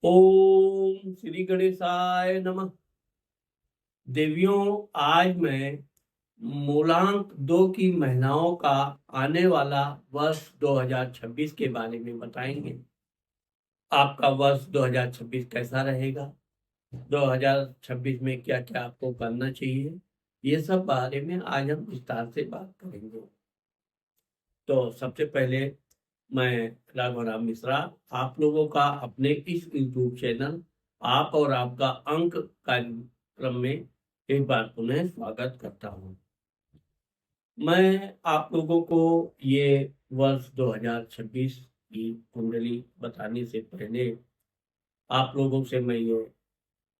ओम श्री गणेशाय नमः। देवियों, आज मैं मूलांक 2 की महिलाओं का आने वाला वर्ष 2026 के बारे में बताएंगे। आपका वर्ष 2026 कैसा रहेगा, 2026 में क्या क्या आपको करना चाहिए, ये सब बारे में आज हम विस्तार से बात करेंगे। तो सबसे पहले मैं राघवराम मिश्रा आप लोगों का अपने इस यूट्यूब चैनल आप और आपका अंक कार्यक्रम में एक बार पुनः स्वागत करता हूं। मैं आप लोगों को ये वर्ष 2026 की कुंडली बताने से पहले आप लोगों से मैं ये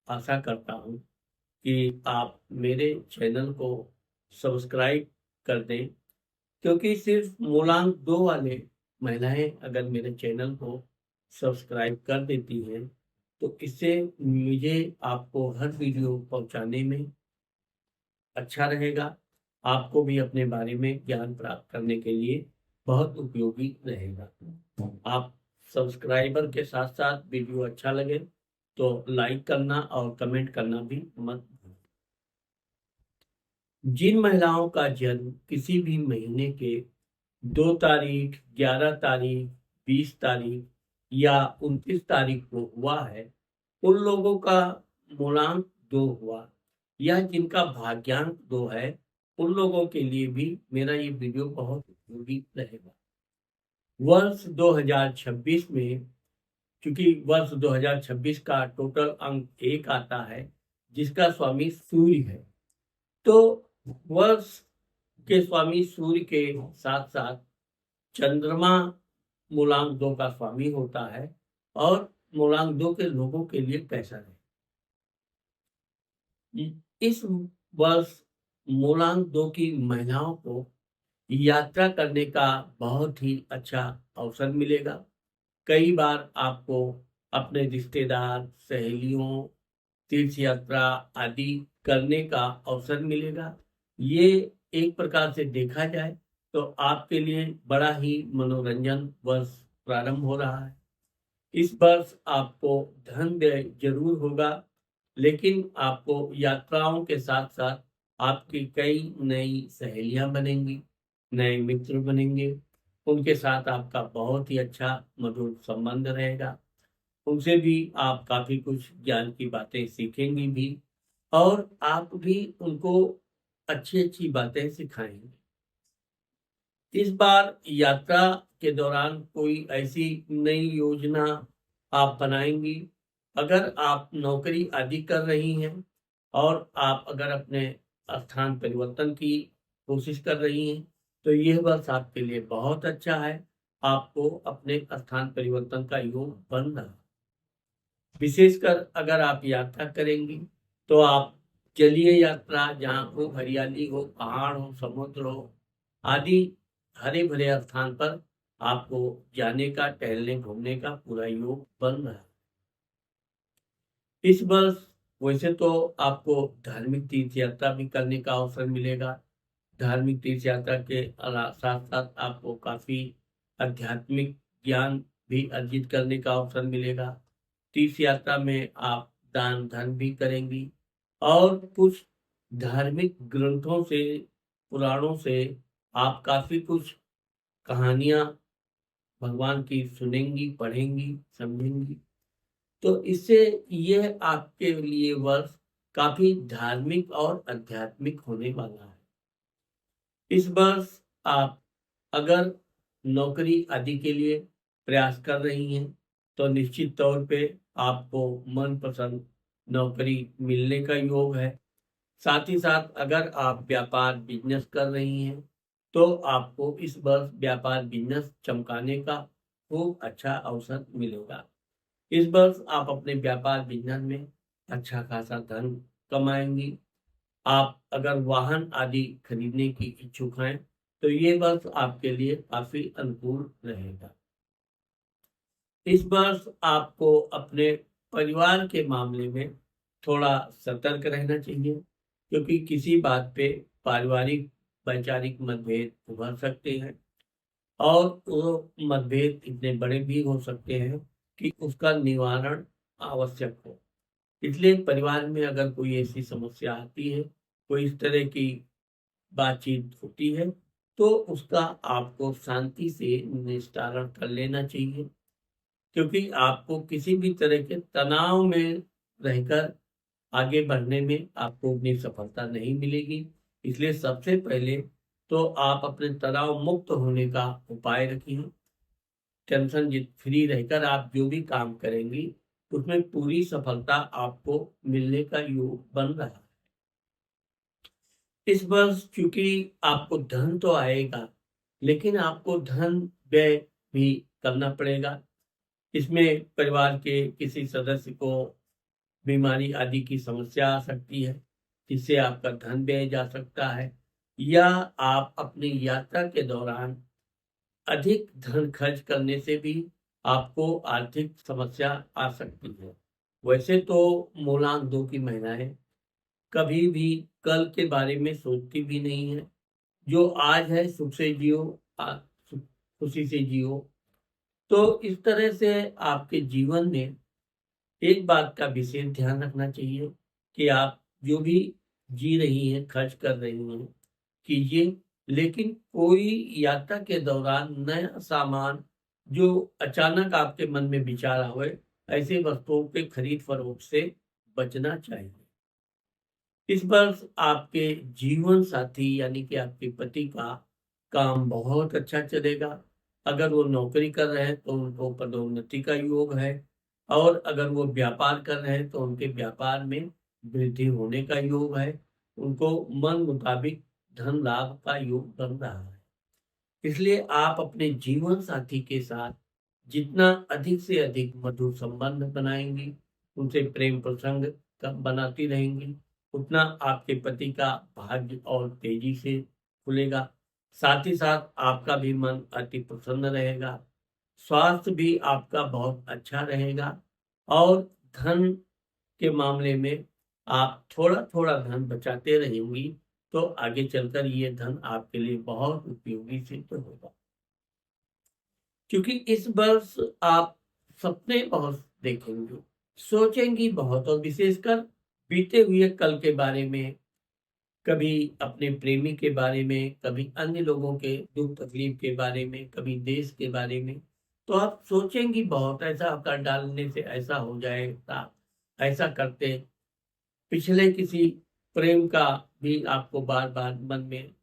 आशा करता हूं कि आप मेरे चैनल को सब्सक्राइब कर दें, क्योंकि सिर्फ मूलांक 2 वाले महिलाएं अगर मेरे चैनल को सब्सक्राइब कर देती हैं तो इससे मुझे आपको हर वीडियो पहुंचाने में अच्छा रहेगा। आपको भी अपने बारे में ज्ञान प्राप्त करने के लिए बहुत उपयोगी रहेगा। आप सब्सक्राइबर के साथ साथ वीडियो अच्छा लगे तो लाइक करना और कमेंट करना भी मत भूलें। जिन महिलाओं का जन्म किसी भी महीने के 2 तारीख, 11 तारीख, 20 तारीख या 29 तारीख को हुआ है, उन लोगों का मूलांक 2 हुआ, या जिनका भाग्यांक 2 है, उन लोगों के लिए भी मेरा ये वीडियो बहुत उपयोगी रहेगा। वर्ष 2026 में, क्योंकि वर्ष 2026 का टोटल अंक 1 आता है, जिसका स्वामी सूर्य है, तो वर्ष के स्वामी सूर्य के साथ साथ चंद्रमा मूलांक 2 का स्वामी होता है। और मूलांक 2 के लोगों के लिए कैसा है, इस वर्ष मूलांक 2 की महिलाओं को यात्रा करने का बहुत ही अच्छा अवसर मिलेगा। कई बार आपको अपने रिश्तेदार, सहेलियों, तीर्थ यात्रा आदि करने का अवसर मिलेगा। ये एक प्रकार से देखा जाए तो आपके लिए बड़ा ही मनोरंजन वर्ष प्रारंभ हो रहा है। इस वर्ष आपको धन व्यय जरूर होगा, लेकिन आपको यात्राओं के साथ साथ आपकी कई नई सहेलियां बनेंगी, नए मित्र बनेंगे। उनके साथ आपका बहुत ही अच्छा मधुर संबंध रहेगा। उनसे भी आप काफी कुछ ज्ञान की बातें सीखेंगी भी, और आप भी उनको अच्छी अच्छी बातें सिखाएंगे। इस बार यात्रा के दौरान कोई ऐसी नई योजना आप बनाएंगी। अगर आप नौकरी आदि कर रही हैं और आप अगर अपने स्थान परिवर्तन की कोशिश कर रही हैं, तो यह वर्ष आपके लिए बहुत अच्छा है। आपको अपने स्थान परिवर्तन का योग बन रहा है। विशेषकर अगर आप यात्रा करेंगी तो आप जलीय यात्रा, जहाँ खूब हरियाली हो, पहाड़ हो, समुद्र हो आदि हरे भरे स्थान पर आपको जाने का, टहलने घूमने का पूरा योग बन रहा है। इस वर्ष वैसे तो आपको धार्मिक तीर्थ यात्रा भी करने का अवसर मिलेगा। धार्मिक तीर्थ यात्रा के साथ साथ आपको काफी आध्यात्मिक ज्ञान भी अर्जित करने का अवसर मिलेगा। तीर्थ यात्रा में आप दान धर्म भी करेंगी और कुछ धार्मिक ग्रंथों से, पुराणों से आप काफी कुछ कहानियां भगवान की सुनेंगी, पढ़ेंगी, समझेंगी। तो इससे यह आपके लिए वर्ष काफी धार्मिक और आध्यात्मिक होने वाला है। इस वर्ष आप अगर नौकरी आदि के लिए प्रयास कर रही हैं तो निश्चित तौर पे आपको मनपसंद नौकरी मिलने का योग है। साथ ही साथ अगर आप व्यापार बिजनेस कर रही हैं तो आपको इस वर्ष व्यापार बिजनेस चमकाने का खूब अच्छा अवसर मिलेगा। इस वर्ष आप अपने व्यापार बिजनेस में अच्छा खासा धन कमाएंगी। आप अगर वाहन आदि खरीदने की इच्छुक हैं तो ये वर्ष आपके लिए काफी अनुकूल रहेगा। इस वर्ष आपको अपने परिवार के मामले में थोड़ा सतर्क रहना चाहिए, क्योंकि किसी बात पे पारिवारिक वैचारिक मतभेद उभर सकते हैं और वो मतभेद इतने बड़े भी हो सकते हैं कि उसका निवारण आवश्यक हो। इसलिए परिवार में अगर कोई ऐसी समस्या आती है, कोई इस तरह की बातचीत होती है, तो उसका आपको शांति से निस्तारण कर लेना चाहिए, क्योंकि आपको किसी भी तरह के तनाव में रहकर आगे बढ़ने में आपको उतनी सफलता नहीं मिलेगी। इसलिए सबसे पहले तो आप अपने तनाव मुक्त होने का उपाय रखिए। टेंशन फ्री रहकर आप जो भी काम करेंगी, उसमें पूरी सफलता आपको मिलने का योग बन रहा है। इस वर्ष चूंकि आपको धन तो आएगा, लेकिन आपको धन व्यय भी करना पड़ेगा। इसमें परिवार के किसी सदस्य को बीमारी आदि की समस्या आ सकती है, जिससे आपका धन व्यय जा सकता है, या आप अपनी यात्रा के दौरान अधिक धन खर्च करने से भी आपको आर्थिक समस्या आ सकती है। वैसे तो मूलांक 2 की महिलाएं कभी भी कल के बारे में सोचती भी नहीं है। जो आज है सुख से जियो, खुशी से जियो। तो इस तरह से आपके जीवन में एक बात का विशेष ध्यान रखना चाहिए कि आप जो भी जी रही हैं, खर्च कर रही हैं, कीजिए, लेकिन कोई यात्रा के दौरान नया सामान जो अचानक आपके मन में विचार आवे, ऐसे वस्तुओं के खरीद फरोख्त से बचना चाहिए। इस वर्ष आपके जीवन साथी यानी कि आपके पति का काम बहुत अच्छा चलेगा। अगर वो नौकरी कर रहे हैं तो उनको पदोन्नति का योग है, और अगर वो व्यापार कर रहे हैं तो उनके व्यापार में वृद्धि होने का योग है। उनको मन मुताबिक धन लाभ का योग बन रहा है। इसलिए आप अपने जीवन साथी के साथ जितना अधिक से अधिक मधुर संबंध बनाएंगी, उनसे प्रेम प्रसंग बनाती रहेंगी, उतना आपके पति का भाग्य और तेजी से खुलेगा। साथ ही साथ आपका भी मन अति प्रसन्न रहेगा, स्वास्थ्य भी आपका बहुत अच्छा रहेगा, और धन के मामले में आप थोड़ा-थोड़ा धन बचाते रहेंगी, तो आगे चलकर ये धन आपके लिए बहुत उपयोगी सिद्ध होगा। क्योंकि इस वर्ष आप सपने बहुत देखेंगे, सोचेंगी बहुत, और विशेषकर बीते हुए कल के बारे में, कभी अपने प्रेमी के बारे में, कभी अन्य लोगों के दुख तकलीफ के बारे में, कभी देश के बारे में। तो आप सोचेंगी बहुत, ऐसा कर डालने से ऐसा हो जाएगा, ऐसा करते। पिछले किसी प्रेम का भी आपको बार-बार मन में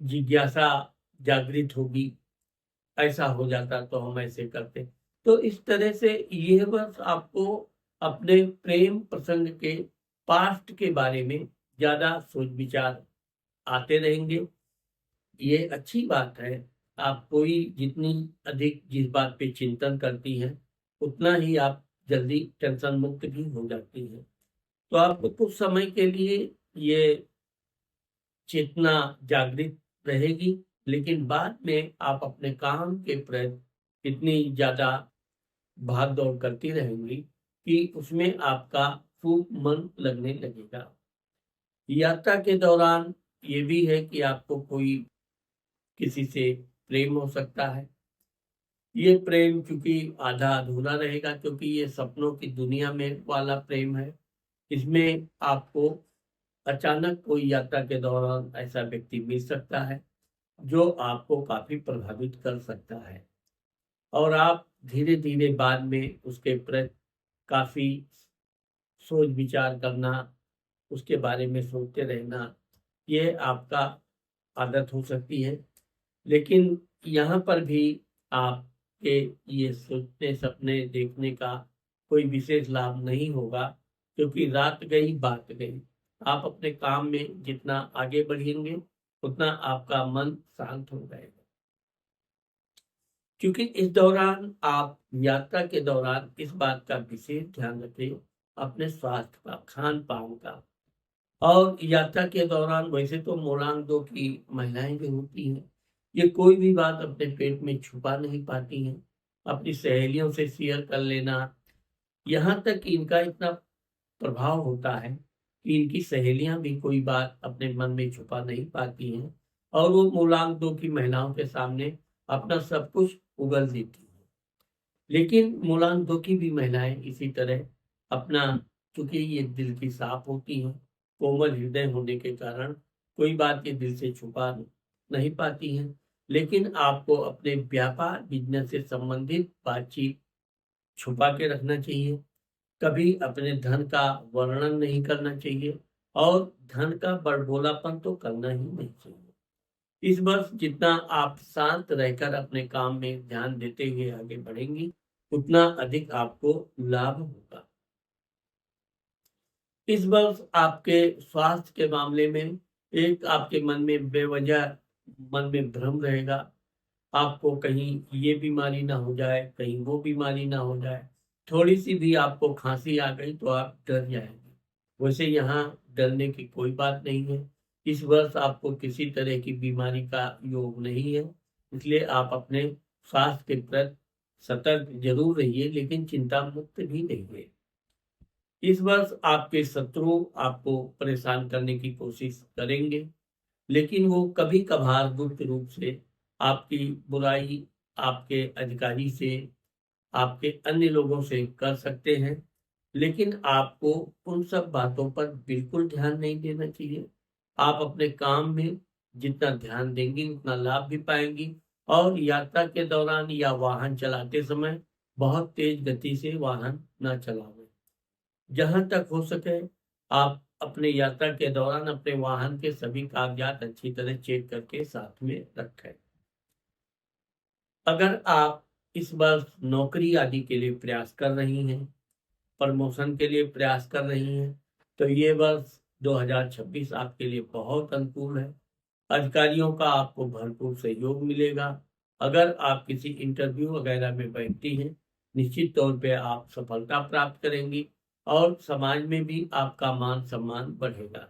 जिज्ञासा जागृत होगी, ऐसा हो जाता तो हम ऐसे करते। तो इस तरह से ये वर्ष आपको अपने प्रेम प्रसंग के पास्ट के बारे में ज़्यादा सोच विचार आते रहेंगे। ये अच्छी बात है। आप कोई जितनी अधिक जिस बात पे चिंतन करती हैं, उतना ही आप जल्दी टेंशन मुक्त भी हो जाती हैं। तो आपको कुछ समय के लिए ये चेतना जागृत रहेगी, लेकिन बाद में आप अपने काम के प्रति इतनी ज़्यादा भाग-दौड़ करती रहेंगी कि उसमें आपका खूब मन लगने लगेगा। यात्रा के दौरान ये भी है कि आपको कोई किसी से प्रेम हो सकता है। ये प्रेम चूँकि आधा-अधूरा रहेगा, क्योंकि ये सपनों की दुनिया में वाला प्रेम है। इसमें आपको अचानक कोई यात्रा के दौरान ऐसा व्यक्ति मिल सकता है, जो आपको काफ़ी प्रभावित कर सकता है, और आप धीरे-धीरे बाद में उसके प्रति काफ़ी सोच विचार करना, उसके बारे में सोचते रहना, ये आपका आदत हो सकती है। लेकिन यहाँ पर भी आपके ये सोचने सपने देखने का कोई विशेष लाभ नहीं होगा, क्योंकि रात गई बात गई। आप अपने काम में जितना आगे बढ़ेंगे, उतना आपका मन शांत हो जाएगा। क्योंकि इस दौरान आप यात्रा के दौरान इस बात का विशेष ध्यान रखें, अपने स्वास्थ्य का, खान-पान का। और यात्रा के दौरान वैसे तो मूलांक 2 की महिलाएँ जो होती हैं, ये कोई भी बात अपने पेट में छुपा नहीं पाती हैं। अपनी सहेलियों से शेयर कर लेना, यहाँ तक कि इनका इतना प्रभाव होता है कि इनकी सहेलियाँ भी कोई बात अपने मन में छुपा नहीं पाती हैं, और वो मूलांक 2 की महिलाओं के सामने अपना सब कुछ उगल देती हैं। लेकिन मूलांक 2 की भी महिलाएं इसी तरह अपना, चूंकि ये दिल की साफ होती हैं, कोमल हृदय होने के कारण कोई बात ये दिल से छुपा नहीं पाती हैं। लेकिन आपको अपने व्यापार बिजनेस से संबंधित बातचीत छुपा के रखना चाहिए। कभी अपने धन का वर्णन नहीं करना चाहिए और धन का बड़बोलापन तो करना ही नहीं चाहिए। इस वर्ष जितना आप शांत रहकर अपने काम में ध्यान देते हुए आगे बढ़ेंगी, उतना अधिक आपको लाभ होगा। इस वर्ष आपके स्वास्थ्य के मामले में एक आपके मन में बेवजह मन में भ्रम रहेगा। आपको कहीं ये बीमारी ना हो जाए, कहीं वो बीमारी ना हो जाए। थोड़ी सी भी आपको खांसी आ गई तो आप डर जाएंगे। वैसे यहाँ डरने की कोई बात नहीं है। इस वर्ष आपको किसी तरह की बीमारी का योग नहीं है, इसलिए आप अपने स्वास्थ्य के प्रति सतर्क जरूर रहिए, लेकिन चिंता मुक्त भी रहिए। इस वर्ष आपके शत्रु आपको परेशान करने की कोशिश करेंगे, लेकिन वो कभी कभार गुप्त रूप से आपकी बुराई आपके अधिकारी से, आपके अन्य लोगों से कर सकते हैं। लेकिन आपको उन सब बातों पर बिल्कुल ध्यान नहीं देना चाहिए। आप अपने काम में जितना ध्यान देंगी उतना लाभ भी पाएंगी। और यात्रा के दौरान या वाहन चलाते समय बहुत तेज गति से वाहन ना चलाएं। जहां तक हो सके आप अपने यात्रा के दौरान अपने वाहन के सभी कागजात अच्छी तरह चेक करके साथ में रखें। अगर आप इस वर्ष नौकरी आदि के लिए प्रयास कर रही हैं, प्रमोशन के लिए प्रयास कर रही हैं, तो ये वर्ष 2026 आपके लिए बहुत अनुकूल है। अधिकारियों का आपको भरपूर सहयोग मिलेगा। अगर आप किसी इंटरव्यू वगैरह में बैठती हैं, निश्चित तौर पे आप सफलता प्राप्त करेंगी और समाज में भी आपका मान सम्मान बढ़ेगा।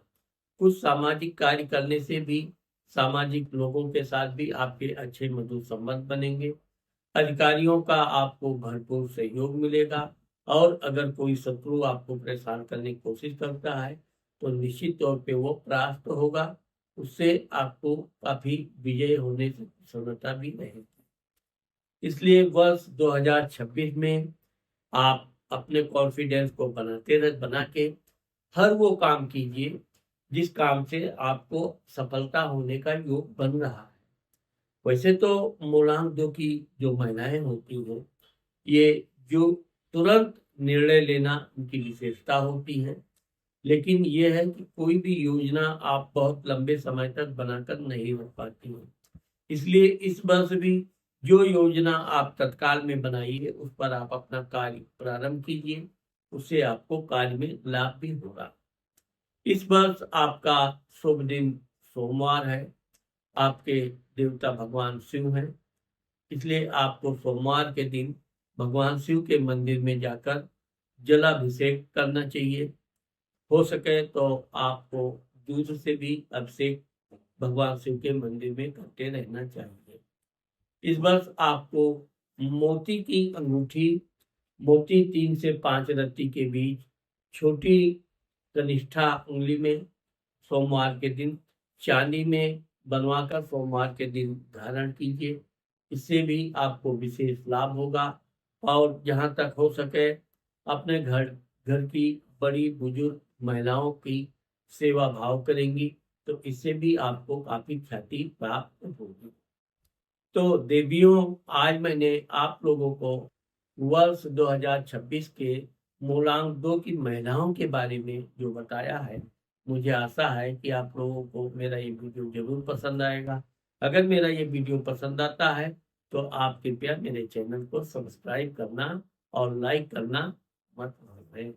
कुछ सामाजिक कार्य करने से भी सामाजिक लोगों के साथ भी आपके अच्छे मधुर संबंध बनेंगे। अधिकारियों का आपको भरपूर सहयोग मिलेगा और अगर कोई शत्रु आपको परेशान करने की कोशिश करता है तो निश्चित तौर पे वो परास्त होगा। उससे आपको काफी विजय होने की संभावना भी रहेगी। इसलिए वर्ष 2026 में आप अपने कॉन्फिडेंस को बना के हर वो काम कीजिए जिस काम से आपको सफलता होने का योग बन रहा है। वैसे तो मूलांक 2 की जो महिलाएं होती हैं, ये जो तुरंत निर्णय लेना उनकी विशेषता होती है। लेकिन ये है कि कोई भी योजना आप बहुत लंबे समय तक बनाकर नहीं रख पाती हैं। इसलिए इस वर्ष भी जो योजना आप तत्काल में बनाइए उस पर आप अपना कार्य प्रारंभ कीजिए, उससे आपको कार्य में लाभ भी होगा। इस वर्ष आपका शुभ दिन सोमवार है। आपके देवता भगवान शिव हैं, इसलिए आपको सोमवार के दिन भगवान शिव के मंदिर में जाकर जलाभिषेक करना चाहिए। हो सके तो आपको दूध से भी अभिषेक भगवान शिव के मंदिर में करते रहना चाहिए। इस वर्ष आपको मोती की अंगूठी, मोती 3 से 5 रत्ती के बीच छोटी कनिष्ठा उंगली में सोमवार के दिन चांदी में बनवाकर सोमवार के दिन धारण कीजिए। इससे भी आपको विशेष लाभ होगा। और जहाँ तक हो सके अपने घर की बड़ी बुजुर्ग महिलाओं की सेवा भाव करेंगी तो इससे भी आपको काफी ख्याति प्राप्त होगी। तो देवियों, आज मैंने आप लोगों को वर्ष 2026 के मूलांक 2 की महिलाओं के बारे में जो बताया है, मुझे आशा है कि आप लोगों को मेरा ये वीडियो जरूर पसंद आएगा। अगर मेरा ये वीडियो पसंद आता है तो आप कृपया मेरे चैनल को सब्सक्राइब करना और लाइक करना मत भूलें।